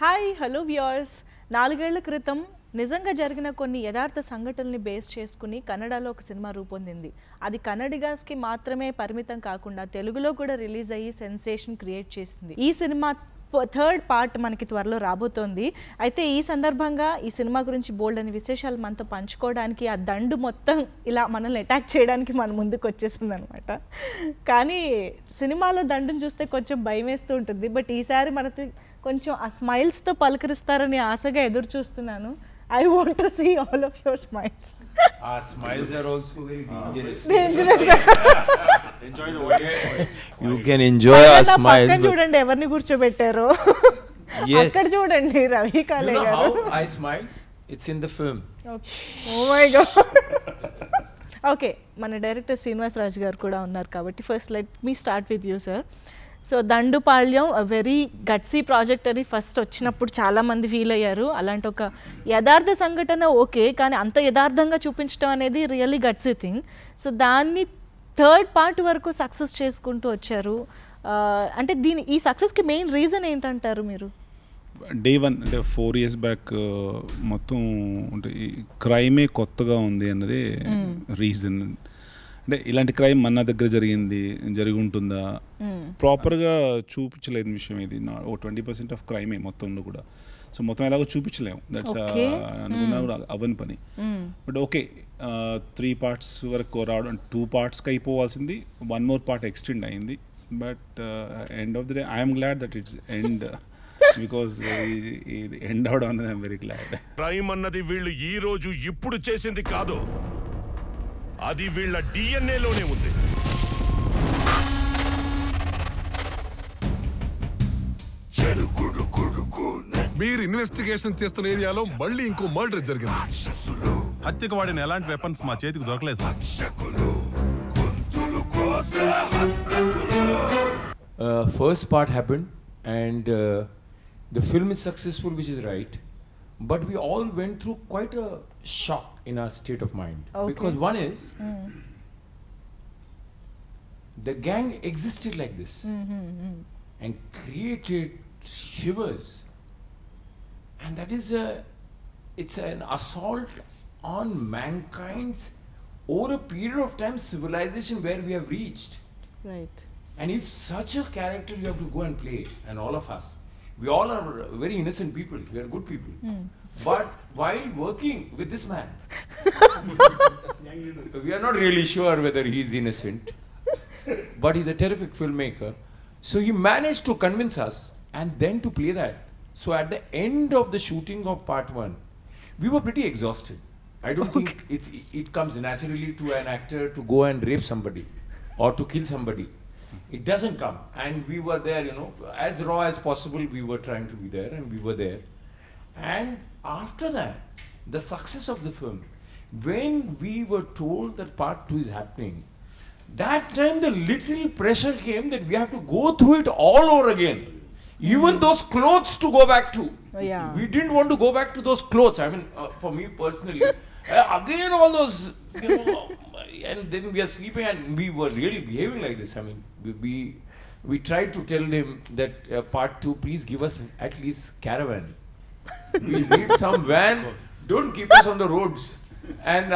Hi hello viewers 4 ఏళ్ల క్రితం నిజంగా జరిగిన కొన్ని యథార్థ సంఘటనల్ని బేస్ చేసుకుని కన్నడలో ఒక సినిమా రూపొందింది. అది కన్నడిగాస్కి మాత్రమే పరిమితం కాకుండా తెలుగులో కూడా రిలీజ్ అయ్యి సెన్సేషన్ క్రియేట్ చేసింది. ఈ సినిమా థర్డ్ పార్ట్ మనకి త్వరలో రాబోతోంది. అయితే ఈ సందర్భంగా ఈ సినిమా గురించి బోల్డ్ అని విశేషాలు మనతో పంచుకోవడానికి ఆ దండు మొత్తం ఇలా మనల్ని అటాక్ చేయడానికి మన ముందుకు వచ్చేసింది అనమాట. కానీ సినిమాలో దండుని చూస్తే కొంచెం భయం వేస్తూ ఉంటుంది. బట్ ఈసారి మనకి కొంచెం ఆ స్మైల్స్తో పలకరిస్తారని ఆశగా ఎదురు చూస్తున్నాను. I want to see all of your smiles. Our smiles are also very dangerous. Dangerous. Enjoy the audience. You can enjoy our smiles. పక్కన చూడండి ఎవరిని కూర్చోబెట్టారో. Yes. అక్కడ చూడండి రవి కాలే You know గారు. how I smile? It's in the film. Oh my god. Okay, మన director Srinivas Raju గారు కూడా ఉన్నారు కాబట్టి first let me start with you sir. So Dandupalyam very gutsy project అని ఫస్ట్ వచ్చినప్పుడు చాలామంది ఫీల్ అయ్యారు. అలాంటి ఒక యథార్థ సంఘటన ఓకే, కానీ అంత యథార్థంగా చూపించడం అనేది రియల్లీ గట్సీ థింగ్. సో దాన్ని థర్డ్ పార్ట్ వరకు సక్సెస్ చేసుకుంటూ వచ్చారు. అంటే ఈ సక్సెస్కి మెయిన్ రీజన్ ఏంటంటారు మీరు? డే వన్ అంటే 4 years బ్యాక్ మొత్తం అంటే క్రైమే కొత్తగా ఉంది అన్నదే రీజన్. అంటే ఇలాంటి క్రైమ్ మన దగ్గర జరిగి ఉంటుందా ప్రాపర్గా చూపించలేదు విషయం. ఇది ఓ 20% ఆఫ్ క్రైమే మొత్తంలో కూడా. సో మొత్తం ఎలాగో చూపించలేము, దట్స్ అనుకున్నా కూడా అవని పని. బట్ ఓకే, 3 parts వరకు రావడం, 2 partsకి అయిపోవాల్సింది 1 more part ఎక్స్టెండ్ అయింది. But end of the day I'm glad that it's end because ఇది ఎండ్ అవడం అనేది ఐఎమ్ వెరీ గ్లాడ్. క్రైమ్ అన్నది వీళ్ళు ఈ రోజు ఇప్పుడు చేసింది కాదు, అది వీళ్ళ డిఎన్ఏలోనే ఉంది. మీరు ఇన్వెస్టిగేషన్ చేస్తున్న ఏరియాలో మళ్ళీ ఇంకో మర్డర్ జరిగింది. హత్యకు వాడిన ఎలాంటి వెపన్స్ మా చేతికి దొరకలేదు sir. First part happened and the film is successful, which is right. But we all went through quite a shock in our state of mind. Okay. Because one is, the gang existed like this and created shivers. And that is it's an assault on mankind's over a period of time civilization where we have reached. Right. And if such a character you have to go and play, and all of us, we all are very innocent people, we are good people. But while working with this man, we are not really sure whether he is innocent, but he's a terrific filmmaker. So he managed to convince us and then to play that. So at the end of the shooting of part 1, we were pretty exhausted. I don't think it comes naturally to an actor to go and rape somebody or to kill somebody. It doesn't come. And we were there, you know, as raw as possible, we were trying to be there, and we were there. And after that, the success of the film, when we were told that part 2 is happening, that time the little pressure came that we have to go through it all over again. Even those clothes to go back to. Oh, yeah. We didn't want to go back to those clothes. I mean, for me personally, again all those, you know, and then we are sleeping and we were really behaving like this. I mean, we tried to tell him that part 2, please give us at least caravan. We need some van. Don't keep us on the roads. And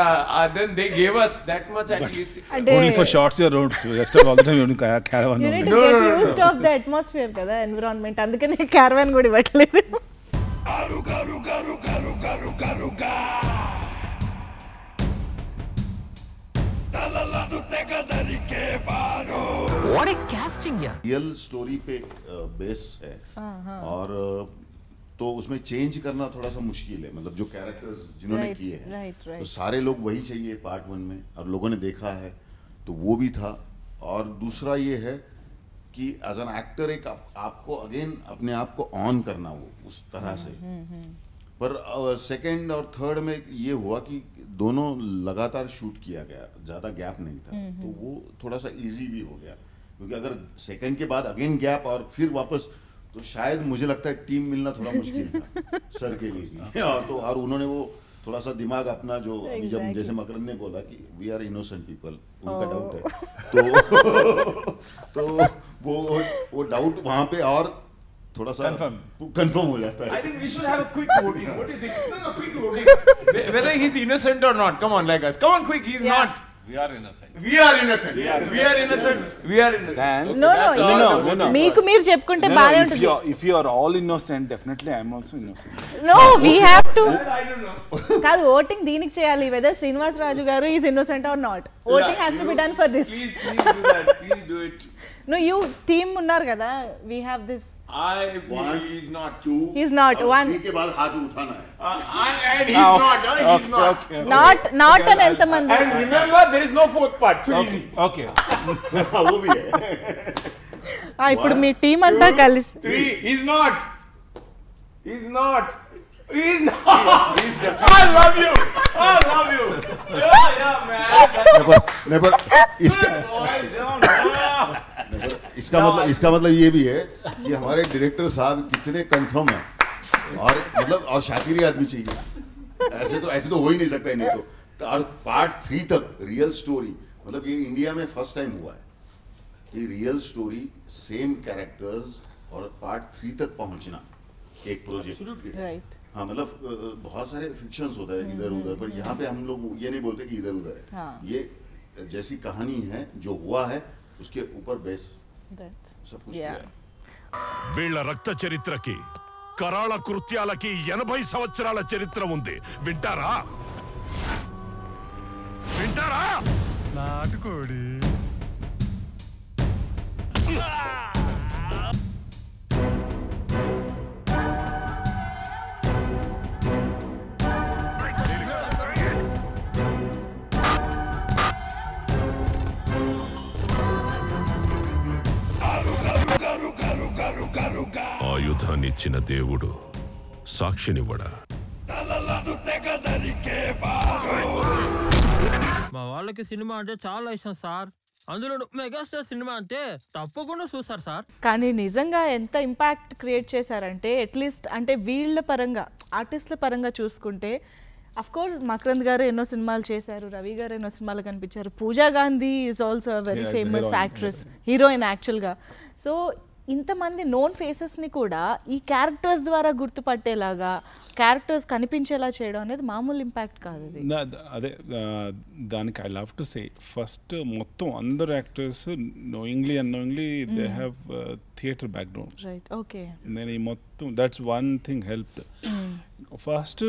then they gave us that much at least. అంటే only for shorts your roads rest of all the time caravan you need to get used of the atmosphere కదా, environment. అందుకనే caravan కూడా ఇవ్వట్లేదు. What a casting यार. Real story पे base है और तो उसमें चेंज करना थोड़ा सा मुश्किल है. मतलब जो कैरेक्टर्स जिन्होंने Right, किए हैं right, right. तो सारे लोग वही चाहिए पार्ट 1 में और लोगों ने देखा है तो वो भी था. और दूसरा ये है कि एज एन एक्टर एक आपको अगेन अपने आप को ऑन करना वो उस तरह से. पर सेकंड और थर्ड में ये हुआ कि दोनों लगातार शूट किया गया, ज़्यादा गैप नहीं था. तो वो थोड़ा सा इजी भी हो गया, क्योंकि अगर सेकंड के बाद अगेन गैप और फिर वापस, तो शायद मुझे लगता है टीम मिलना थोड़ा मुश्किल था सर के लिए. और उन्होंने वो थोड़ा सा दिमाग अपना जो अभी जब जैसे मकरंद ने बोला कि वी आर इनोसेंट पीपल, उनका डाउट है तो वो डाउट वहाँ पे और थोड़ा सा Confirm. कंफर्म हो जाता है. I think we should have a quick voting. What do you think? No, quick voting. Whether he's innocent or not. Come on, like us. Come on, quick. He's not. We are innocent. We are innocent. We are innocent. We are innocent. Then- Okay, No, that's no, all no, the no, voting. no. మీకు మీరు చెప్పుకుంటే బాగానే ఉంటుంది. if you are all innocent, definitely I am also innocent. No, we have to. I don't know. కాదు voting దీనికి చేయాలి whether Srinivas Raju garu is innocent or not voting has to be done for this Please do that. Please do it. No you team ఉన్నారు కదా we have this I feel he's not. 2 He's not. और One. 3 के बाद हाथ उठाना है. And he's not. He's not. Not అని ఎంతమంది And remember, there is no fourth part. So easy. Okay. वो भी है. ఇప్పుడు మీ టీం అంతా కలిసి 3. He's not. He's not. He's not. I love you. I love you. Yeah, man. नहीं पर इसका मतलब ये भी है कि हमारे डायरेक्टर साहब कितने कंफर्म हैं और मतलब और शातिरी आदमी चाहिए. ऐसे तो हो ही नहीं सकता है नहीं तो. और पार्ट 3 तक रियल स्टोरी मतलब ये इंडिया में फर्स्ट टाइम हुआ है कि रियल स्टोरी सेम कैरेक्टर्स और पार्ट 3 तक पहुंचना एक प्रोजेक्ट. రైట్ हाँ मतलब बहुत सारे फिक्शंस होता है इधर उधर पर यहाँ पे हम लोग ये नहीं बोलते कि इधर उधर है. हाँ. ये जैसी कहानी है जो हुआ है उसके ऊपर बेस सब कुछ किया है. వీళ్ళ రక్త చరిత్రకి కరాళ కృత్యాలకి 80 సంవత్సరాల చరిత్ర ఉంది. వింటారా? వింటారా? నాటుకోడి. ఆయుధాన్నిచ్చిన దేవుడు సాక్షినివ్వడా? మా వాళ్ళకి సినిమా అంటే చాలా ఇష్టం సార్. అందులో మెగాస్టార్ సినిమా అంటే తప్పకుండా చూస్తారు సార్. కానీ నిజంగా ఎంత ఇంపాక్ట్ క్రియేట్ చేశారంటే అట్లీస్ట్ అంటే వీళ్ళ పరంగా ఆర్టిస్టుల పరంగా చూసుకుంటే అఫ్ కోర్స్ మకరంద్ గారు ఎన్నో సినిమాలు చేశారు, రవి గారు ఎన్నో సినిమాలు కనిపించారు, Pooja Gandhi is also very Yeah, famous heroine. Actress, heroine యాక్చువల్గా. సో ఇంతమంది నోన్ ఫేసెస్ని కూడా ఈ క్యారెక్టర్స్ ద్వారా గుర్తుపట్టేలాగా క్యారెక్టర్స్ కనిపించేలా చేయడం అనేది మామూలు ఇంపాక్ట్ కాదు అది. అదే దానికి I love to say first మొత్తం అందరు actors knowingly unknowingly they have theatre background. Right okay. నేను ఈ మొత్తం that's one thing helped. First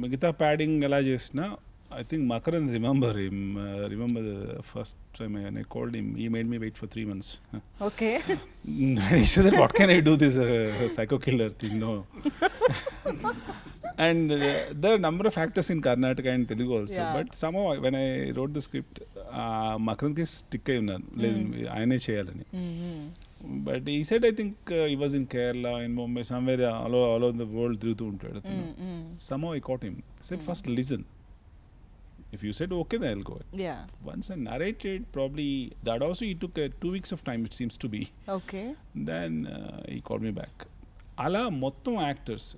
మిగతా ప్యాడింగ్ ఎలా చేసినా I think Makaran remember the first time I called him. He made me wait for 3 months. Okay. And he said that, what can I do this psycho killer thing? No. And there are a number of actors in Karnataka and Telugu also. Yeah. But somehow when I wrote the script, Makaran ki stick ayi unnaru. Ayane cheyalani. But he said, I think he was in Kerala, in Mumbai, somewhere all over the world తిరుగుతూ ఉంటాడు. Somehow I caught him. He said, first listen. If you said okay, then I'll go. Yeah. Once I narrated, probably that also he took 2 weeks of time, it seems to be. Okay. Then he called me back. అలా మొత్తం actors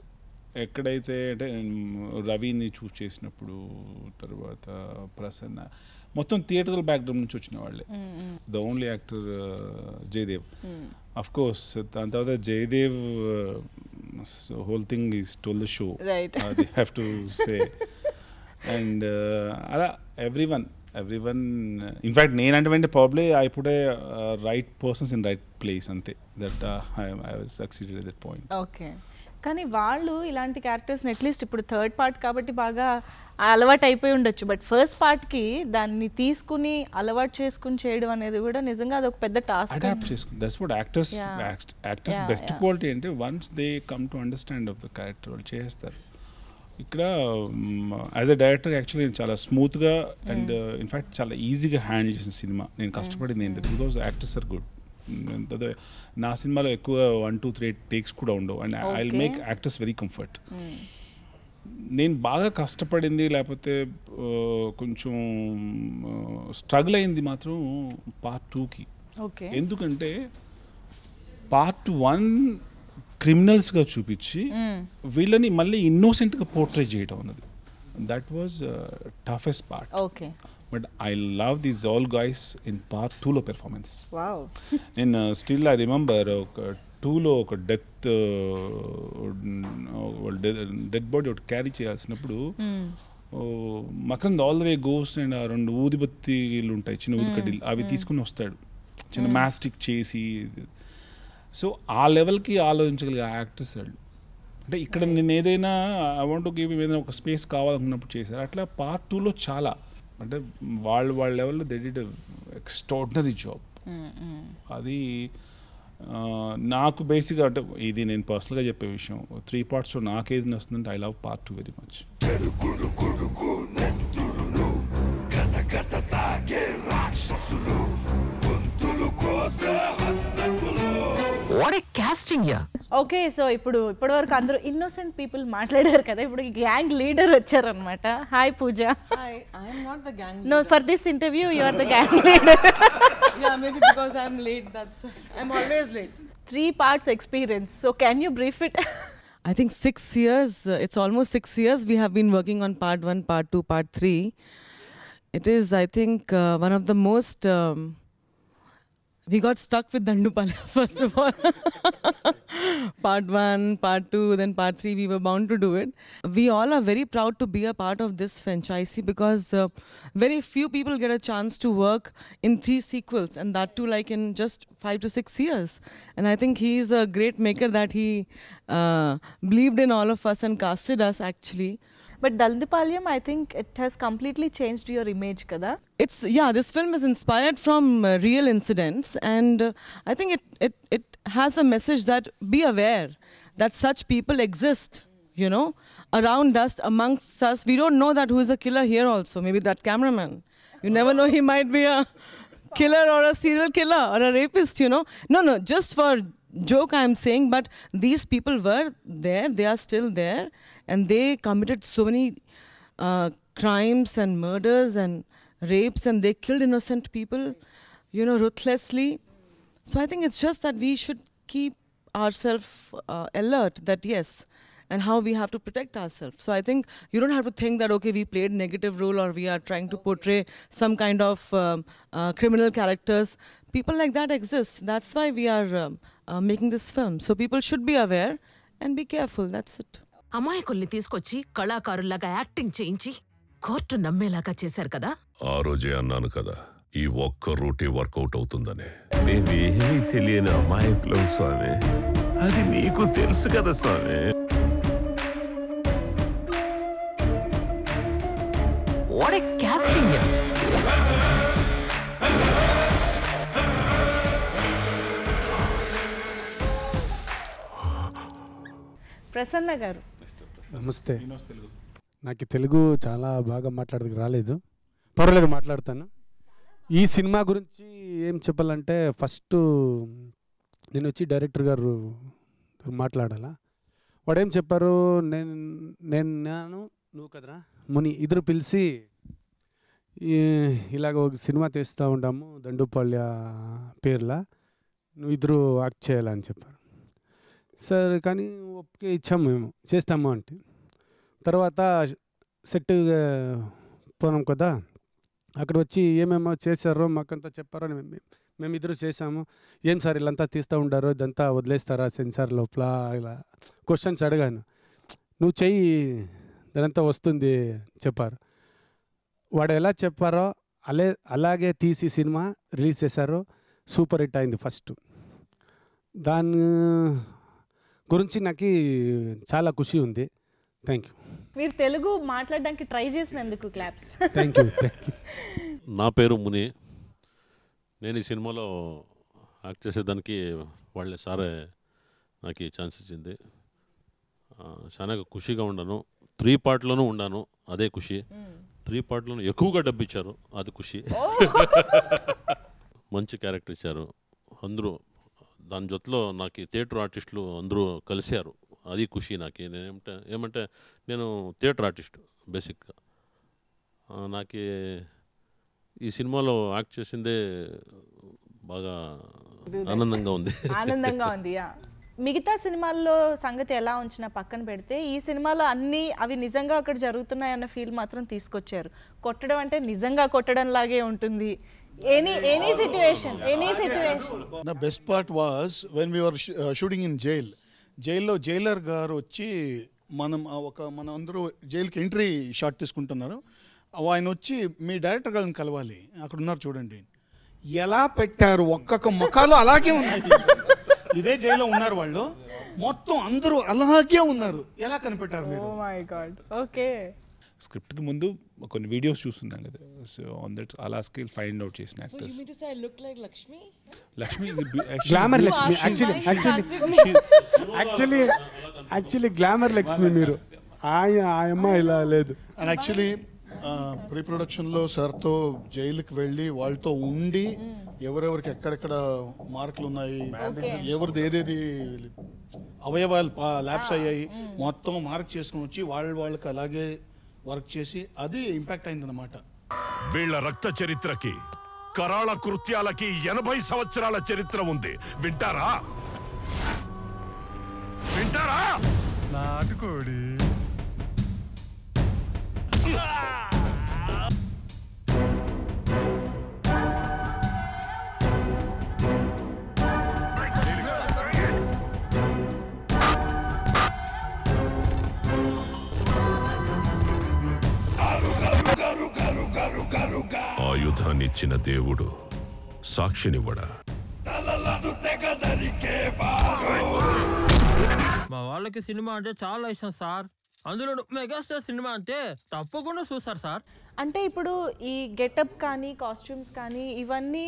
ఎక్కడైతే అంటే రవిని చూస్ చేసినప్పుడు తర్వాత ప్రసన్న మొత్తం theatrical background నుంచి వచ్చిన వాళ్ళే. The only actor Jayadev. Of course దాని తర్వాత Jayadev whole thing is told the show. Right. They have to say. And అలా ఎవ్రీవన్ ఇన్ఫ్యాక్ట్ నేనంటే probably I put a right persons in right place అంతే. That I was succeeded at that point. Okay. కానీ వాళ్ళు ఇలాంటి క్యారెక్టర్స్ని at least ఇప్పుడు third part కాబట్టి బాగా అలవాటు అయిపోయి ఉండొచ్చు, బట్ ఫస్ట్ పార్ట్కి దాన్ని తీసుకుని అలవాటు చేసుకుని చేయడం అనేది కూడా నిజంగా అది ఒక పెద్ద టాస్క్. అడాప్ట్ చేసుకుని that's what actors best quality అంటే once they come to understand of the character వాళ్ళు చేస్తారు. ఇక్కడ యాజ్ ఎ డైరెక్టర్ యాక్చువల్లీ నేను చాలా స్మూత్గా అండ్ ఇన్ఫ్యాక్ట్ చాలా ఈజీగా హ్యాండిల్ చేసిన సినిమా. నేను కష్టపడింది ఏంటంటే బికాజ్ యాక్టర్స్ ఆర్ గుడ్. నా సినిమాలో ఎక్కువ 1, 2, 3 టేక్స్ కూడా ఉండవు and I will make actors very comfort. నేను బాగా కష్టపడింది లేకపోతే కొంచెం స్ట్రగుల్ అయింది మాత్రం పార్ట్ 2కి. ఎందుకంటే పార్ట్ 1 క్రిమినల్స్గా చూపించి వీళ్ళని మళ్ళీ ఇన్నోసెంట్గా పోర్ట్రే చేయడం అన్నది that was toughest part. Okay. But I love these all guys in part 2లో పెర్ఫార్మెన్స్. వావ్. నేను స్టిల్ ఐ రిమెంబర్ ఒక 2లో ఒక డెడ్ బాడీ ఒకటి క్యారీ చేయాల్సినప్పుడు Makarand all the way goes and ఆ 2 ఊదిబత్తీలు ఉంటాయి, చిన్న ఊదికడ్డీలు, అవి తీసుకుని వస్తాడు చిన్న మాస్టిక్ చేసి. సో ఆ లెవెల్కి ఆలోచించగలిగే యాక్టర్స్ వాళ్ళు. అంటే ఇక్కడ నేను ఏదైనా ఐ వాంట్ టు గివ్ ఏదైనా ఒక స్పేస్ కావాలనుకున్నప్పుడు చేశారు. అట్లా పార్ట్ 2లో చాలా అంటే వాళ్ళ లెవెల్లో దే డిడ్ ఎక్స్ట్రాడినరీ జాబ్. అది నాకు బేసిక్గా అంటే ఇది నేను పర్సనల్గా చెప్పే విషయం. 3 పార్ట్స్లో నాకేది వస్తుందంటే I love part 2 very much. What a casting here. Okay, so ఇప్పటివరకు అందరూ ఇన్నోసెంట్ పీపుల్ మాట్లాడారు కదా, ఇప్పుడు గ్యాంగ్ లీడర్ వచ్చారనమాట. Hi Pooja. Hi, I am not the gang leader. No, for this interview you are the gang leader. Yeah, maybe because I am late. I'm always late. 3 parts experience. So can you brief it? I think 6 years. It's almost 6 years we have been working on part 1, part 2, part 3. It is, I think, one of the most. We got stuck with Dandupalya first of all. Part 1, part 2, then part 3, we were bound to do it. We all are very proud to be a part of this franchise because very few people get a chance to work in 3 sequels, and that too like in just 5 to 6 years. And I think he is a great maker that he believed in all of us and casted us actually. But Dandupalyam, I think it has completely changed your image, kada? This film is inspired from real incidents, and I think it has a message that be aware that such people exist, you know, around us, amongst us. We don't know that who is a killer here also. Maybe that cameraman. You never know, he might be a killer or a serial killer or a rapist, you know. No, just for joke I am saying, but these people were there, they are still there, and they committed so many crimes and murders and rapes, and they killed innocent people, you know, ruthlessly. So I think it's just that we should keep ourselves alert that yes, and how we have to protect ourselves. So I think you don't have to think that okay, we played negative role or we are trying to portray some kind of criminal characters. People like that exist. That's why we are making this film. So people should be aware and be careful. That's it. అమాయకుల్ని తీసుకొచ్చి కళాకారుల్లాగా acting చేయించి court నమ్మేలాగా చేశారు కదా. ఆ రోజే అన్నాను కదా, ఈ ఒక్క రూటే వర్కౌట్ అవుతుందని. మేమేమీ తెలియని అమాయకులం స్వామి, అది నీకు తెలుసు కదా స్వామి. What a casting here. Prasanna గారు నమస్తే. నాకు తెలుగు చాలా బాగా మాట్లాడడానికి రాలేదు, పర్వాలేదు మాట్లాడతాను. ఈ సినిమా గురించి ఏం చెప్పాలంటే ఫస్ట్ నేను వచ్చి డైరెక్టర్ గారు మాట్లాడాలా. వాడు ఏం చెప్పారు, నేను నువ్వు కదరా ముని ఇద్దరు పిలిచి ఇలాగ ఒక సినిమా తీస్తూ ఉంటాము దండుపాల్య పేర్లా, నువ్వు ఇద్దరు యాక్ట్ చేయాలని చెప్పారు. సరే కానీ ఒప్పుకే ఇచ్చాము, మేము చేస్తాము అంటే. తర్వాత సెట్ పోనాం కదా, అక్కడ వచ్చి ఏమేమో చేశారో మాకంతా చెప్పారో మేము ఇద్దరు చేసాము. ఏం సార్ ఇలాంతా తీస్తూ ఉండారో, ఇదంతా వదిలేస్తారా సెన్సార్ లోపల, ఇలా క్వశ్చన్స్ అడిగాను. నువ్వు చెయ్యి దానంతా వస్తుంది చెప్పారు. వాడు ఎలా చెప్పారో అలాగే తీసి సినిమా రిలీజ్ చేశారో, సూపర్ హిట్ అయింది ఫస్ట్. దాని గురించి నాకు చాలా ఖుషి ఉంది. Thank you. మీరు తెలుగు మాట్లాడడానికి ట్రై చేసినందుకు క్లాప్స్. Thank you. నా పేరు ముని. నేను ఈ సినిమాలో యాక్ట్ చేసేదానికి వాళ్ళే సారే నాకు ఈ ఛాన్స్ ఇచ్చింది. చాలా ఖుషిగా ఉన్నాను. 3 పార్ట్లోనూ ఉన్నాను, అదే ఖుషి. 3 పార్ట్లోనూ ఎక్కువగా డబ్బు ఇచ్చారు, అది ఖుషి. మంచి క్యారెక్టర్ ఇచ్చారు అందరూ. దాని జొత్తలో నాకు థియేటర్ ఆర్టిస్టులు అందరూ కలిశారు, అది ఖుషి నాకు. ఏమంటే నేను థియేటర్ ఆర్టిస్ట్ బేసిక్గా. నాకు ఈ సినిమాలో యాక్ట్ చేసిందే బాగా ఆనందంగా ఉంది. ఆనందంగా ఉంది. మిగతా సినిమాల్లో సంగతి ఎలా ఉంచినా పక్కన పెడితే ఈ సినిమాలో అన్నీ అవి నిజంగా అక్కడ జరుగుతున్నాయన్న ఫీల్ మాత్రం తీసుకొచ్చారు. కొట్టడం అంటే నిజంగా కొట్టడం లాగే ఉంటుంది. any situation. The best part was when we were shooting in jail. జైల్లో జైలర్ గారు వచ్చి మనం అందరూ జైలుకి ఎంట్రీ షాట్ తీసుకుంటున్నారు. ఆయన వచ్చి మీ డైరెక్టర్ గారిని కలవాలి, అక్కడ ఉన్నారు చూడండి, ఎలా పెట్టారు ఒక్కొక్క ముఖాలు అలాగే ఉన్నాయి. ఇదే జైల్లో ఉన్నారు వాళ్ళు, మొత్తం అందరూ అలాగే ఉన్నారు, ఎలా కనిపెట్టారు మీరు? Oh my God. Okay. స్క్రిప్ట్కి ముందు కొన్ని వీడియోస్ చూస్తున్నాం కదా, సో ఆన్ దట్ అలా స్కేల్ ఫైండ్ అవుట్ చేసిన actors. So you mean to say I look like Lakshmi? Lakshmi is glamour Lakshmi. Actually glamour Lakshmi మీరు, ఆ అమ్మాయి ఇలా లేదు. అండ్ యాక్చువల్లీ ప్రీ ప్రొడక్షన్లో సార్తో జైలుకి వెళ్ళి వాళ్ళతో ఉండి ఎవరెవరికి ఎక్కడెక్కడ మార్కులు ఉన్నాయి, ఎవరిది ఏదేది అవయవాలు ల్యాబ్స్ అయ్యాయి మొత్తం మార్క్ చేసుకుని వచ్చి వాళ్ళకి అలాగే వర్క్ చేసి అది ఇంపాక్ట్ అయిందన్నమాట. వీళ్ళ రక్త చరిత్రకి, కరాళ కృత్యాలకి 80 సంవత్సరాల చరిత్ర ఉంది. వింటారా? నాటుకోడి ఆయుధాన్నిచ్చిన దేవుడు సాక్షినివ్వడా? మా వాళ్ళకి సినిమా అంటే చాలా ఇష్టం సార్, అందులో మెగాస్టార్ సినిమా అంటే తప్పకుండా చూస్తారు సార్. అంటే ఇప్పుడు ఈ గెటప్ కానీ కాస్ట్యూమ్స్ కానీ ఇవన్నీ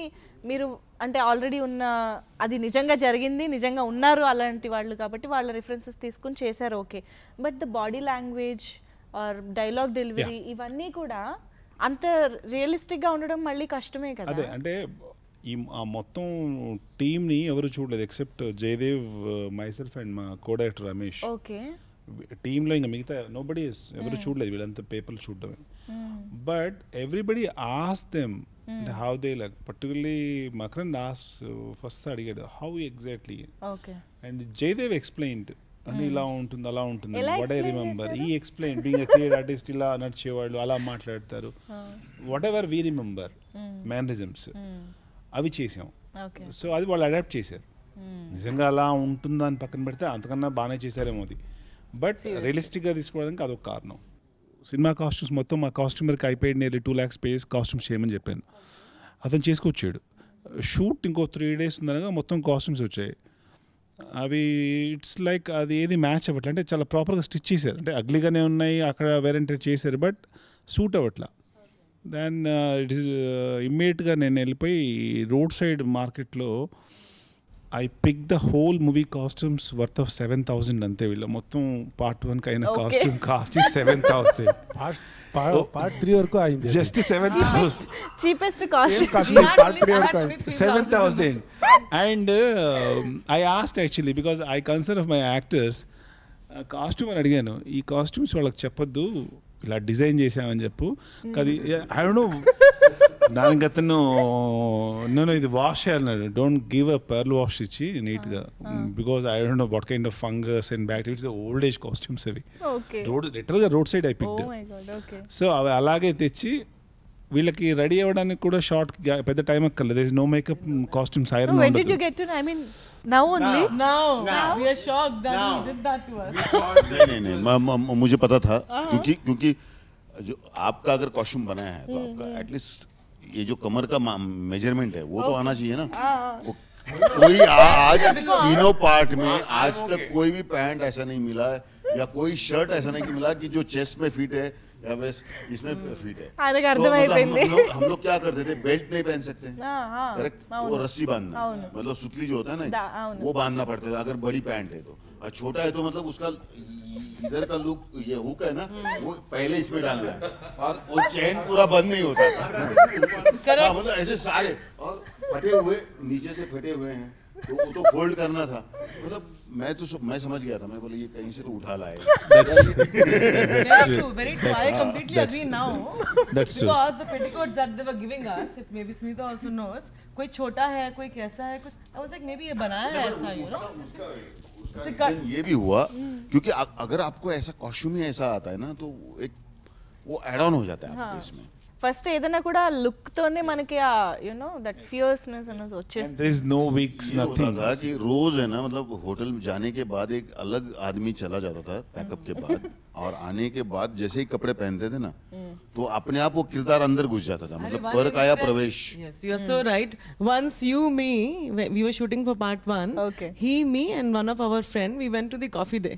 మీరు అంటే ఆల్రెడీ ఉన్న, అది నిజంగా జరిగింది, నిజంగా ఉన్నారు అలాంటి వాళ్ళు కాబట్టి వాళ్ళ రిఫరెన్సెస్ తీసుకుని చేశారు, okay. But the body language are dialogue delivery ఇవన్నీ కూడా అంత రియలిస్టిక్గా ఉండడం మళ్ళీ కష్టమే కదా. అదే అంటే ఆ మొత్తం టీమ్ని ఎవరు చూడలేదు ఎక్సెప్ట్ జయదేవ్, మైసెల్ఫ్ అండ్ మా కో డైరెక్టర్ రమేష్. ఓకే. టీంలో ఇంకా మిగతా నోబడీ ఎవరు చూడలేదు, వీళ్ళంతా పేపర్లు చూడడమే. బట్ ఎవ్రీబడి ఆస్ దెమ్ అంటే how they like, particularly Makarand first అడిగాడు how exactly, and Jayadev explained అంటే ఇలా ఉంటుంది అలా ఉంటుంది, వాట్ ఐ రిమెంబర్ ఈ explain being a theatre artist, ఇలా నడిచేవాళ్ళు అలా మాట్లాడతారు, whatever we remember mannerisms అవి చేసాం. సో అది వాళ్ళు అడాప్ట్ చేశారు. నిజంగా అలా ఉంటుందా అని పక్కన పెడితే అంతకన్నా బాగానే చేశారేమో అది, బట్ రియలిస్టిక్గా తీసుకోవడానికి అదొక కారణం. సినిమా కాస్ట్యూమ్స్ మొత్తం మా కాస్ట్యూమర్కి అయిపోయి నియర్లీ 2 lakhs పేస్ కాస్ట్యూమ్స్ చేయమని చెప్పాను, అతను చేసుకొచ్చాడు. షూట్ ఇంకో 3 days ఉందనగా మొత్తం కాస్ట్యూమ్స్ వచ్చాయి. అవి ఇట్స్ లైక్ అది ఏది మ్యాచ్ అవ్వట్లే, అంటే చాలా ప్రాపర్గా స్టిచ్ చేశారు, అంటే అగ్లీగానే ఉన్నాయి అక్కడ వేరంటే చేశారు, బట్ సూట్ అవ్వట్లా. దెన్ ఇట్ ఈస్ ఇమ్మీడియట్గా నేను వెళ్ళిపోయి రోడ్ సైడ్ మార్కెట్లో I pick the whole movie costumes worth of 7,000 అంతే. వీళ్ళ మొత్తం పార్ట్ 1 అయిన కాస్ట్యూమ్ కాస్ట్ 7,000. పార్ట్ 3 వరకు అయింది just 7,000 cheapest costume 7,000. And I asked actually because I concern of my actors, costume అని అడిగాను, ఈ కాస్ట్యూమ్స్ వాళ్ళకి చెప్పొద్దు ఇలా డిజైన్ చేసామని చెప్పు, అది ఐ డోంట్ నో, దానికి అతను నేను ఇది వాష్ చేయాలన్నాడు, don't give a pearl wash ఇచ్చి నీట్గా, because I don't know what kind of fungus and bacterias, old age costumes అవి, రోడ్ లిటరల్గా రోడ్ సైడ్ అయిపోయింది. సో అవి అలాగే తెచ్చి వీళ్ళకి రెడీ అవ్వడానికి కూడా షార్ట్ పెద్ద టైం అక్కర్లేదు, no makeup costumes iron. When did you get to know? I mean now only. Now we are shocked that you did that to us. नहीं मुझे पता था, क्योंकि जो आपका अगर कॉस्ट्यूम बनाया है तो आपका एटलीस्ट ये जो कमर का मेजरमेंट है वो तो आना चाहिए ना. कोई आज तीनों पार्ट में आज तक कोई भी पैंट ऐसा नहीं मिला है या कोई शर्ट ऐसा नहीं मिला कि जो चेस्ट में फिट है या वेस्ट इसमें फिट है. तो हम लोग क्या करते थे, बेल्ट नहीं पहन सकते, करेक्ट, वो रस्सी बांधना, मतलब सुतली जो होता है ना वो बांधना पड़ता था अगर बड़ी पैंट है तो, और छोटा है तो मतलब उसका इधर का लुक, ये हुक है ना वो पहले इसमें डालना है, और वो चेन पूरा बंद नहीं होता था. मतलब ऐसे सारे और फटे हुए नीचे से फटे हुए हैं तो वो तो फोल्ड करना था. मतलब मैं समझ गया था, मैं बोला ये कहीं से तो उठा लाए. Very true. I completely agree now. Because the petticoats that they were giving us, if maybe Sunita also knows, कोई छोटा है कोई कैसा है कुछ, I was like maybe ये बनाया है ऐसा, you know. ये भी हुआ क्योंकि अगर आपको ऐसा कॉस्ट्यूम ही ऐसा आता है ना तो एक वो एड ऑन हो जाता है आपको इसमें. ఫస్ట్ ఏదైనా కూడా లుక్ తోనే మనకి ఆ దట్ ఫియర్స్నెస్ అనేది వచ్చేస్తుంది. There is no wigs, nothing. था कि रोज है ना, मतलब होटल में जाने के बाद एक अलग आदमी चला जाता था पैकअप के बाद, और आने के बाद जैसे ही कपड़े पहनते थे ना, तो अपने आप वो किरदार अंदर घुस जाता था, मतलब पर काया प्रवेश. Yes, you are so right. Once we were shooting for part 1. Okay. He, me, and one of our friend, we went to the coffee day,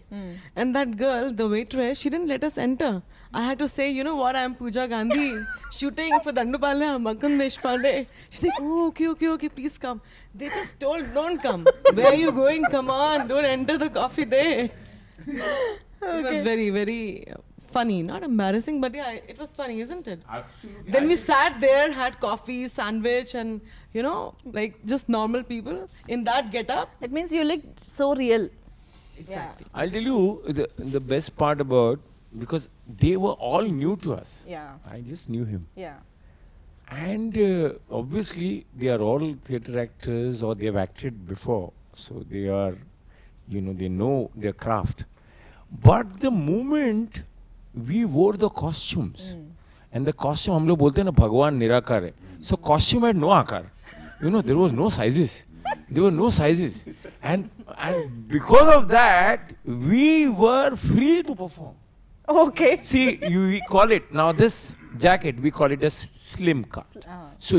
and that girl, the waitress, she didn't let us enter. I had to say, you know what, I am Pooja Gandhi, shooting for Dandupalya, Makkan Deshpande. She's like, oh, okay, please come. They just told, don't come. Where are you going? Come on, don't enter the coffee day. It was very, very funny, not embarrassing, but yeah, it was funny, isn't it? Absolutely. Then we sat there, had coffee, sandwich, and like just normal people in that get-up. It means you looked so real. Exactly. I'll tell you the best part about, because they were all new to us. Yeah. I just knew him. Yeah. And obviously they are all theatre actors, or they have acted before, so they are, they know their craft. But the moment we wore the costumes, and the costume, हम लोग बोलते हैं ना भगवान निराकार है, so costume had no आकार, there was no sizes. There were no sizes, and because of that we were free to perform. Okay. See, we call it now, this jacket we call it a slim cut. So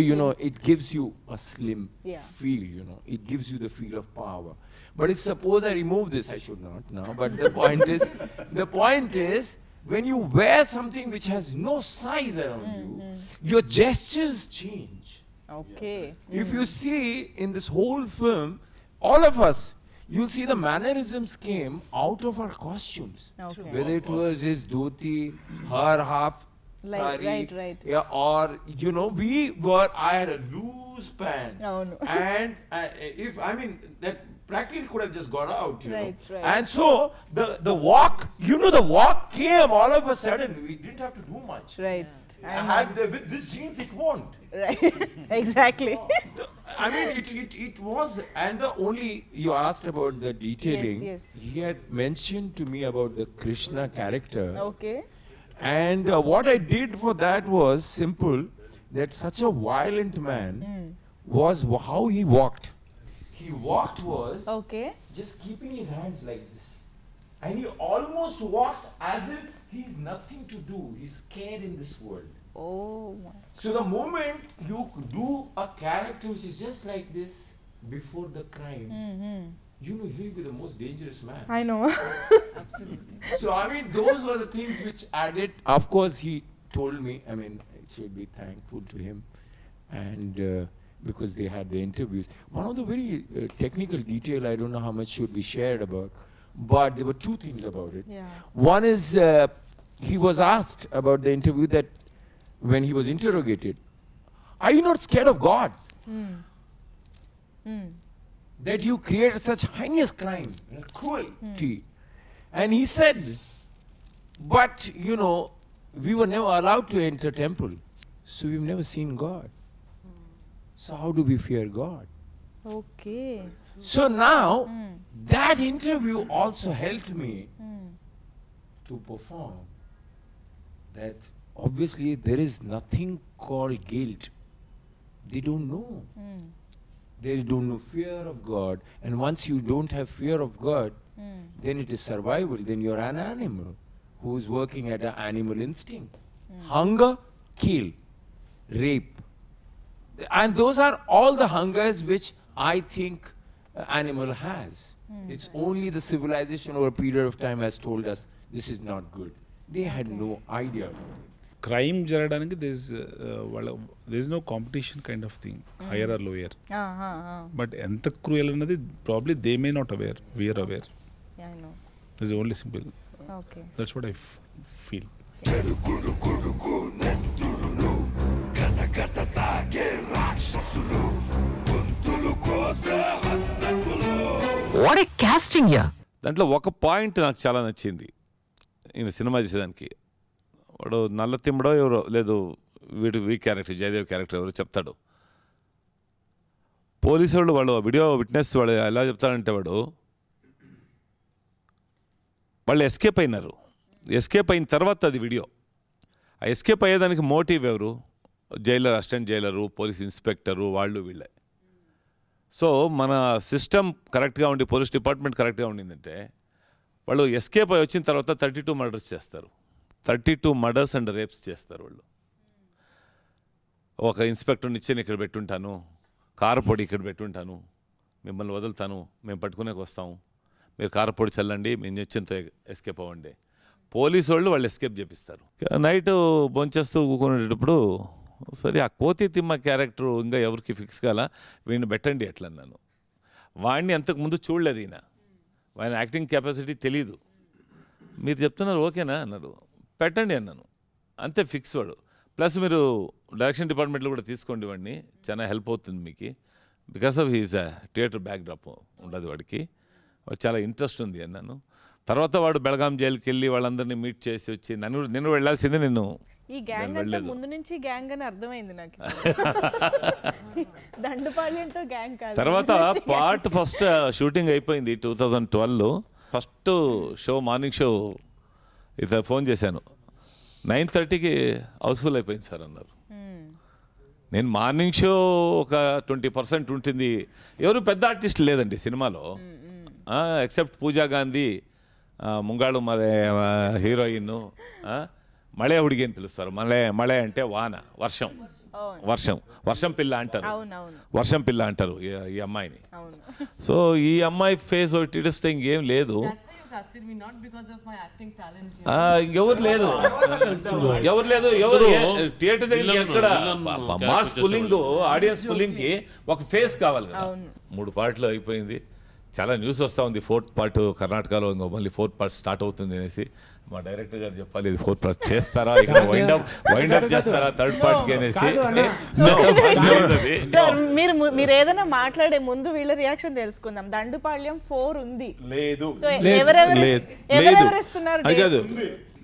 it gives you a slim feel. It gives you the feel of power. But if suppose I remove this, I should not now. But the point is, when you wear something which has no size around you, your gestures change. Okay. If you see in this whole film, all of us, you'll see the mannerisms came out of our costumes. Okay. Whether it was his dhoti, her half sari, right. yeah, or I had a loose pant. Oh no. And that practically could have just got out, Right. And so the walk, the walk came all of a sudden. We didn't have to do much. Right. With this jeans, it won't. Right. Exactly. It was, and the only, you asked about the detailing. Yes. He had mentioned to me about the Krishna character. Okay. And what I did for that was simple, that such a violent man was how he walked. He walked was just keeping his hands like this. And he almost walked as if he's nothing to do. He's scared in this world. Oh my. So the moment you do a character which is just like this before the crime, he'll be the most dangerous man. I know. Absolutely. So those were the things which added. Of course, he told me, I should be thankful to him, and because they had the interviews. One of the very technical detail, I don't know how much should be shared about, but there were two things about it. Yeah. One is he was asked about the interview that when he was interrogated, are you not scared of God? That you created such heinous crime and cruelty. And he said, but we were never allowed to enter temple, so we've never seen God. So how do we fear God? Okay. So now that interview also helped me to perform that. Obviously, there is nothing called guilt. They don't know. They don't know fear of God. And once you don't have fear of God, then it is survival. Then you're an animal who's working at an animal instinct. Hunger, kill, rape. And those are all the hungers which I think an animal has. It's only the civilization over a period of time has told us this is not good. They had no idea about it. Crime జరగడానికి there is no competition kind of thing, higher or lower. But ఎంత cruel అన్నది probably they may not aware, we are aware. Yeah, I know. That's only simple. Okay. That's what I feel. What a casting here. దాంట్లో ఒక point నాకు చాలా నచ్చింది ఈయన cinema చేసేదానికి. వాడు నల్ల తిమ్మడో ఎవరో లేదు, వీ క్యారెక్టర్ జయదేవ్ క్యారెక్టర్ ఎవరో చెప్తాడు. పోలీసు వాళ్ళు వీడియో విట్నెస్ వాడు ఎలా చెప్తాడంటే వాళ్ళు ఎస్కేప్ అయినారు. ఎస్కేప్ అయిన తర్వాత అది వీడియో. ఆ ఎస్కేప్ అయ్యేదానికి మోటివ్ ఎవరు? Jailer, assistant Jailer, police inspector, వాళ్ళు వీళ్ళే. సో మన సిస్టమ్ కరెక్ట్గా ఉండి, పోలీస్ డిపార్ట్మెంట్ కరెక్ట్గా ఉండిందంటే వాళ్ళు ఎస్కేప్ అయి వచ్చిన తర్వాత 32 మర్డర్స్ చేస్తారు. 32 మర్డర్స్ అండ్ రేప్స్ చేస్తారు వాళ్ళు. ఒక ఇన్స్పెక్టర్ని ఇచ్చి ఇక్కడ పెట్టుంటాను, కారపొడి ఇక్కడ పెట్టుంటాను, మిమ్మల్ని వదులుతాను, మేము పట్టుకునేకి వస్తాము, మీరు కారపొడి చల్లండి, మేము వచ్చింత ఎస్కేప్ అవ్వండి. పోలీసు వాళ్ళు ఎస్కేప్ చేపిస్తారు. నైట్ భోంచేస్తూ కూకునేటప్పుడు సరే ఆ కోతి తిమ్మ క్యారెక్టర్ ఇంకా ఎవరికి ఫిక్స్ కాలా, వీడిని పెట్టండి ఎట్లా అన్నాను. వాడిని అంతకుముందు చూడలేదు ఈయన, ఆయన యాక్టింగ్ కెపాసిటీ తెలీదు. మీరు చెప్తున్నారు ఓకేనా అన్నాడు, పెట్టండి అన్నాను. అంతే ఫిక్స్ వాడు. ప్లస్ మీరు డైరెక్షన్ డిపార్ట్మెంట్లో కూడా తీసుకోండి, వాడిని చాలా హెల్ప్ అవుతుంది మీకు. Because of he's theatre backdrop ఉండదు వాడికి, వాడు చాలా ఇంట్రెస్ట్ ఉంది అన్నాను. తర్వాత వాడు బెళగాం జైలుకి వెళ్ళి వాళ్ళందరినీ మీట్ చేసి వచ్చి నేను వెళ్ళాల్సిందే, నేను ఈ గ్యాంగ్ అంటే ముందు నుంచి గ్యాంగ్ అని అర్థమైంది నాకు. దండుపాళ్యంతో గ్యాంగ్ కాదు. తర్వాత పార్ట్ ఫస్ట్ షూటింగ్ అయిపోయింది 2012. ఫస్ట్ షో మార్నింగ్ షో ఇతను ఫోన్ చేశాను, 9:30కి హౌస్ఫుల్ అయిపోయింది సార్ అన్నారు. నేను మార్నింగ్ షో ఒక 20% ఉంటుంది, ఎవరు పెద్ద ఆర్టిస్ట్ లేదండి సినిమాలో ఎక్సెప్ట్ పూజా గాంధీ, ముంగాళు మరే హీరోయిన్, మಳೆ ಹುಡುಗಿ అని పిలుస్తారు. మಳೆ అంటే వాన, వర్షం పిల్ల అంటారు, వర్షం పిల్ల అంటారు ఈ అమ్మాయిని. సో ఈ అమ్మాయి ఫేస్ ఇస్తే ఇంకేం లేదు, ఇంకెవరు లేదు, ఎవరు థియేటర్ దగ్గర ఎక్కడ మాస్ పుల్లింగ్, ఆడియన్స్ పుల్లింగ్ కి ఒక ఫేస్ కావాలి కదా. 3 పార్ట్లు అయిపోయింది, చాలా న్యూస్ వస్తూ ఉంది 4th పార్ట్ కర్ణాటకలో ఇంకో మళ్ళీ 4th పార్ట్ స్టార్ట్ అవుతుంది అనేసి. మా డైరెక్టర్ గారు చెప్పాలి, ఇది 4th పార్ట్ చేస్తారా, ఇక్కడ వైండప్ చేస్తారా 3rd పార్ట్కి అనేసి. మీరు ఏదైనా మాట్లాడే ముందు వీళ్ళ రియాక్షన్ తెలుసుకుందాం. దండుపాళ్యం 4 ఉంది లేదు.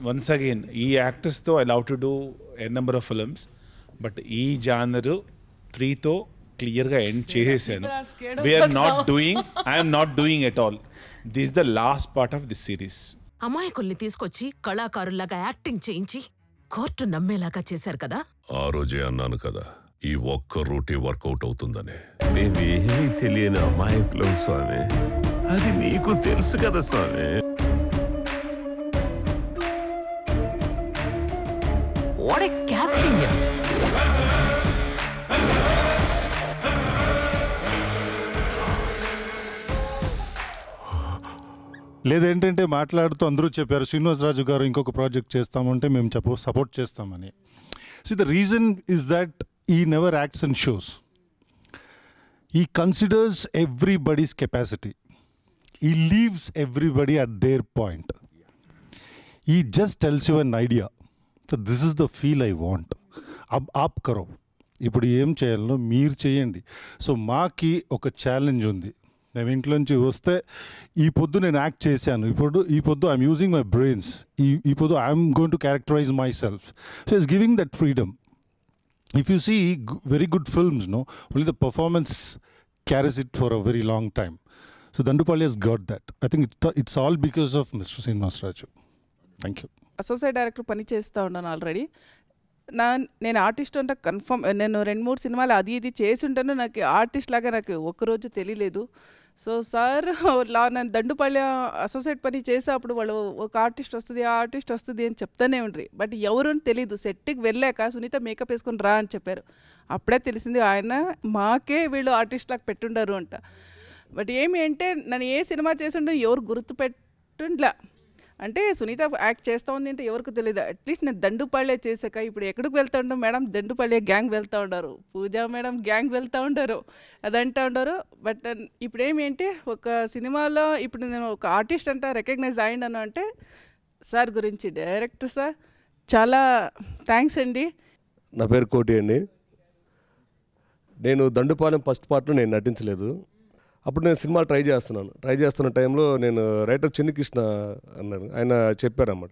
వన్స్ అగైన్ ఈ యాక్టర్స్తో I love to do a number of films, but ఈ జానర్ 3తో క్లియర్గా ఎండ్ చేసేసాను. I'm not doing at all. This the last part of this series. అమాయకుల్ని తీసుకొచ్చి కళాకారుల్లాగా యాక్టింగ్ చేయించి కోర్టు నమ్మేలాగా చేశారు కదా. ఆ రోజే అన్నాను కదా, ఈ ఒక్క రూటే వర్కౌట్ అవుతుందని. మేమేమీ తెలియని అమాయకులం స్వామి, అది నీకు తెలుసు కదా స్వామి. What a casting. లేదేంటంటే మాట్లాడుతూ అందరూ చెప్పారు శ్రీనివాసరాజు గారు ఇంకొక ప్రాజెక్ట్ చేస్తామంటే మేము సపోర్ట్ చేస్తామని. See, the reason is that he never acts in shows. He considers everybody's capacity. He leaves everybody at their point. He just tells you an idea. So this is the feel I want. Ab aap karo. ఇప్పుడు ఏం చేయాలో మీరు చేయండి. So మాకి ఒక challenge ఉంది. మేము ఇంట్లోంచి వస్తే ఈ పొద్దు నేను యాక్ట్ చేశాను, ఈ పొద్దు ఐఎమ్ యూజింగ్ మై బ్రెయిన్స్, ఈ పొద్దు I'm going to characterise my self. So it's giving that freedom. If you see very good films, no, only the performance carries it for a very long time. So Dandupalli has got that. I think it's all because of Mr. Srinivasaraju. Thank you. Associate director పని చేస్తూ ఉన్నాను already. నేను artist అంటే confirm, నేను 2-3 సినిమాలు అది ఇది చేసి ఉంటాను. నాకు ఆర్టిస్ట్ లాగా నాకు ఒక్కరోజు తెలియలేదు. సో సార్ నేను దండుపల్లి అసోసియేట్ పని చేసేటప్పుడు వాళ్ళు ఒక ఆర్టిస్ట్ వస్తుంది, ఆ ఆర్టిస్ట్ వస్తుంది అని చెప్తానే ఉండ్రి. బట్ ఎవరు అని తెలీదు. సెట్కి వెళ్ళాక సునీత మేకప్ వేసుకొని రా అని చెప్పారు. అప్పుడే తెలిసింది ఆయన మాకే వీళ్ళు ఆర్టిస్ట్ లాగా పెట్టుండారు అంట. బట్ ఏమి అంటే నన్ను ఏ సినిమా చేసి ఉంటే ఎవరు గుర్తుపెట్టుండ్లా. అంటే సునీత యాక్ట్ చేస్తూ ఉంది అంటే ఎవరికి తెలియదు. అట్లీస్ట్ నేను దండుపల్లె చేశాక ఇప్పుడు ఎక్కడికి వెళ్తూ ఉంటాం మేడం, దండుపల్లె గ్యాంగ్ వెళ్తూ ఉంటారు, పూజా మేడం గ్యాంగ్ వెళ్తూ ఉంటారు, అదంటూ ఉంటారు. బట్ ఇప్పుడు ఏమేంటి ఒక సినిమాలో ఇప్పుడు నేను ఒక ఆర్టిస్ట్ అంట రికగ్నైజ్ అయ్యాను అంటే సార్ గురించి, డైరెక్టర్ సార్ చాలా థ్యాంక్స్ అండి. నా పేరు కోటి అండి. నేను దండుపాలెం ఫస్ట్ పార్ట్లో నేను నటించలేదు. అప్పుడు నేను సినిమా ట్రై చేస్తున్న టైంలో నేను రైటర్ చిన్నికృష్ణ అన్నారు, ఆయన చెప్పారన్నమాట,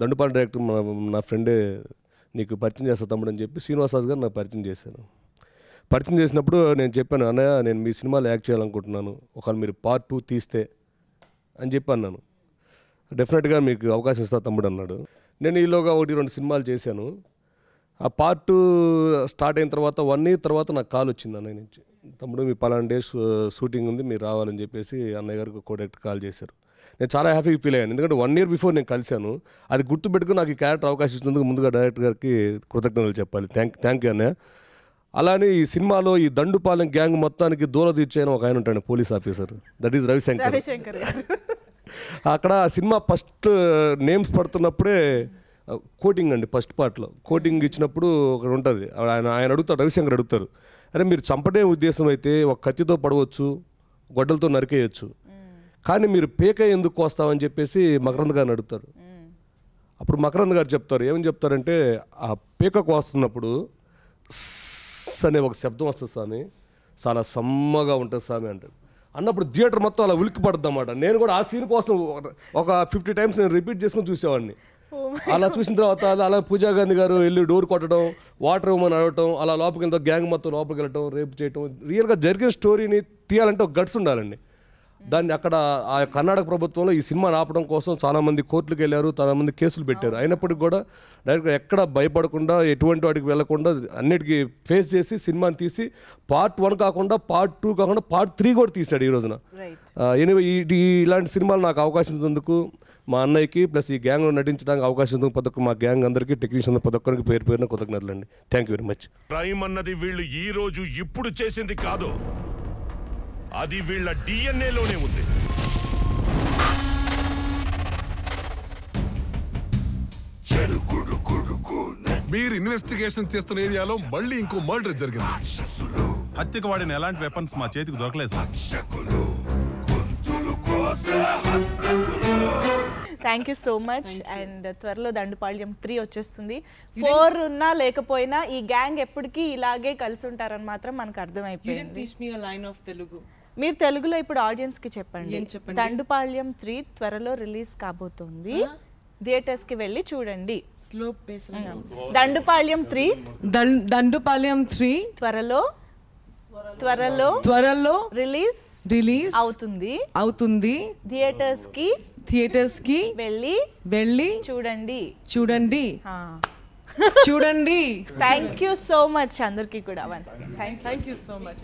దండుపాలెం డైరెక్టర్ నా ఫ్రెండే నీకు పరిచయం చేస్తా తమ్ముడు అని చెప్పి శ్రీనివాసరాజు గారు నాకు పరిచయం చేశాను. పరిచయం చేసినప్పుడు నేను చెప్పాను, అన్నయ్య నేను మీ సినిమాలో యాక్ట్ చేయాలనుకుంటున్నాను, ఒకవేళ మీరు పార్ట్ 2 తీస్తే అని చెప్పి అన్నాను. డెఫినెట్గా మీకు అవకాశం ఇస్తా తమ్ముడు అన్నాడు. నేను ఈలోగా 1-2 సినిమాలు చేశాను. ఆ పార్ట్ 2 స్టార్ట్ అయిన తర్వాత 1 year తర్వాత నాకు కాల్ వచ్చింది అన్నయ్య నుంచి, తమ్ముడు మీ పలానా డేస్ షూటింగ్ ఉంది మీరు రావాలని చెప్పేసి అన్నయ్య గారికి కోడైరెక్టర్ కాల్ చేశారు. నేను చాలా హ్యాపీగా ఫీల్ అయ్యాను, ఎందుకంటే 1 year బిఫోర్ నేను కలిశాను. అది గుర్తుపెట్టుకుని నాకు ఈ క్యారెక్టర్ అవకాశం ఇచ్చినందుకు ముందుగా డైరెక్టర్ గారికి కృతజ్ఞతలు చెప్పాలి. థ్యాంక్ యూ అన్నయ్య. అలానే ఈ సినిమాలో ఈ దండుపాలెం గ్యాంగ్ మొత్తానికి దూరం తీర్చైన ఒక ఆయన ఉంటాడు, police officer, that is Ravishankar. అక్కడ సినిమా ఫస్ట్ నేమ్స్ పడుతున్నప్పుడే కోటింగ్ అండి, ఫస్ట్ పార్ట్లో కోటింగ్ ఇచ్చినప్పుడు ఒకటి ఉంటుంది, ఆయన అడుగుతాడు, రవిశంకర్ అడుగుతారు, అరే మీరు చంపడే ఉద్దేశం అయితే ఒక కత్తితో పడవచ్చు, గొడ్డలతో నరికేయచ్చు, కానీ మీరు పేక ఎందుకు కోస్తామని చెప్పేసి మకరంద్ గారిని అడుగుతారు. అప్పుడు మకరంద్ గారు చెప్తారు, ఏమని చెప్తారంటే ఆ పేక కోస్తున్నప్పుడు అనే ఒక శబ్దం వస్తుంది స్వామి, చాలా సమ్మగా ఉంటుంది స్వామి అంటారు. అన్నప్పుడు థియేటర్ మొత్తం అలా ఉలిక్కి పడుతుంది అన్నమాట. నేను కూడా ఆ సీన్ కోసం ఒక 50 times నేను రిపీట్ చేసుకుని చూసేవాడిని. అలా చూసిన తర్వాత అలా పూజా గాంధీ గారు వెళ్ళి డోర్ కొట్టడం, వాటర్ ఇవ్వమని అడగటం, అలా లోపలికి వెళ్తాం, గ్యాంగ్ మొత్తం లోపలికి వెళ్ళటం, రేపు చేయటం, రియల్గా జరిగిన స్టోరీని తీయాలంటే ఒక గట్స్ ఉండాలండి. దాన్ని అక్కడ ఆ కర్ణాటక ప్రభుత్వంలో ఈ సినిమాని ఆపడం కోసం చాలామంది కోర్టులకు వెళ్ళారు, చాలామంది కేసులు పెట్టారు. అయినప్పటికీ కూడా డైరెక్ట్గా ఎక్కడ భయపడకుండా ఎటువంటి వాటికి వెళ్లకుండా అన్నిటికీ ఫేస్ చేసి సినిమాని తీసి పార్ట్ 1 కాకుండా పార్ట్ 2 కాకుండా పార్ట్ 3 కూడా తీశాడు ఈ రోజున. ఎనివే ఇలాంటి సినిమాలు నాకు అవకాశం ఇచ్చినందుకు మా అన్నయ్యకి ప్లస్ ఈ గ్యాంగ్లో నటించడానికి అవకాశం ఇచ్చినందుకు ప్రతి ఒక్క మా గ్యాంగ్ అందరికీ, టెక్నీషియన్ ప్రతి ఒక్కరికి పేరు పేరున కృతజ్ఞతలు అండి. Thank you very much. Crime అన్నది వీళ్ళు ఈ రోజు ఇప్పుడు చేసింది కాదు, అది వీళ్ళ డిఎన్ఏలోనే ఉంది. మీరు ఇన్వెస్టిగేషన్ చేస్తున్న ఏరియాలో మళ్ళీ ఇంకో మర్డర్ జరిగింది. హత్యకు వాడిన ఎలాంటి వెపన్స్ మా చేతికి దొరకలేదు sir. Thank you so much. And త్వరలో దండుపాళ్యం 3 వచ్చేస్తుంది. 4 ఉన్నా లేకపోయినా ఈ గ్యాంగ్ ఎప్పటికీ ఇలాగే కలిసి ఉంటారని మాత్రం మనకు అర్థమైపోయింది. మీరు తెలుగులో ఇప్పుడు ఆడియన్స్ కి చెప్పండి. దండుపాళ్యం 3 త్వరలో రిలీజ్ కాబోతుంది, థియేటర్స్ కి వెళ్ళి చూడండి. దండుపాళ్యం 3 త్వరలో రిలీజ్ అవుతుంది, థియేటర్స్ కి వెళ్ళి చూడండి. థ్యాంక్ యూ సో మచ్ అందరికీ కూడా. Thank you so much.